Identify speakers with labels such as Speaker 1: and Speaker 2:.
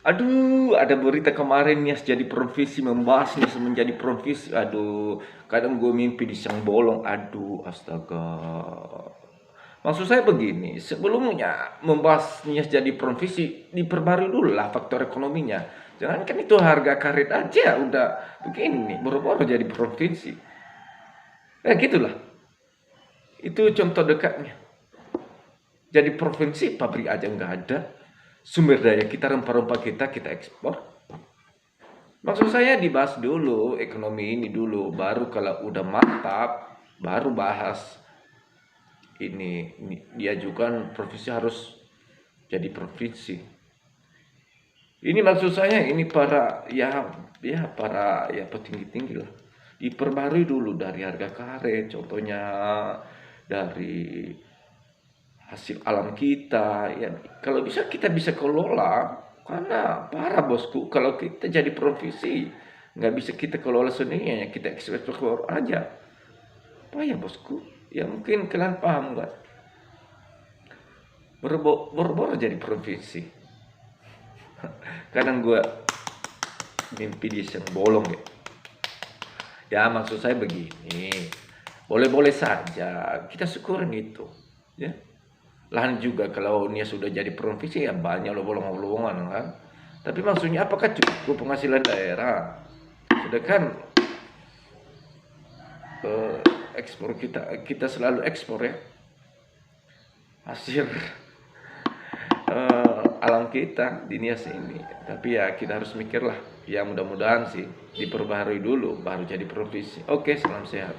Speaker 1: Aduh, ada berita kemarin Nias jadi provinsi, membahas Nias menjadi provinsi. Aduh, kadang gue mimpi di siang bolong. Aduh, astaga. Maksud saya begini, sebelumnya membahas Nias jadi provinsi, diperbarui dulu lah faktor ekonominya. Jangan kan itu harga karet aja udah begini, boro-boro jadi provinsi. Gitulah. Itu contoh dekatnya. Jadi provinsi, pabrik aja nggak ada. Sumber daya kita, rempah-rempah kita ekspor. Maksud saya dibahas dulu ekonomi ini dulu, baru kalau udah mantap, baru bahas ini diajukan provinsi harus jadi provinsi. Ini maksud saya ini para para petinggi-tinggi lah. Diperbarui dulu dari harga karet, contohnya dari hasil alam kita ya, kalau bisa kita bisa kelola, karena parah bosku kalau kita jadi provinsi nggak bisa kita kelola sendiri ya, kita ekspor aja apa ya bosku ya, mungkin kalian paham nggak, boro-boro jadi provinsi. Kadang gue mimpi di siang bolong ya. Ya maksud saya begini, boleh-boleh saja kita syukurin itu ya. Lahan juga kalau dia sudah jadi provinsi ya banyak lowongan-lowongan kan. Tapi maksudnya apakah cukup penghasilan daerah? Sudah kan ekspor kita selalu ekspor ya hasil alam kita di Nias ini. Tapi ya kita harus mikir lah. Ya mudah-mudahan sih diperbaharui dulu baru jadi provinsi. Oke, salam sehat.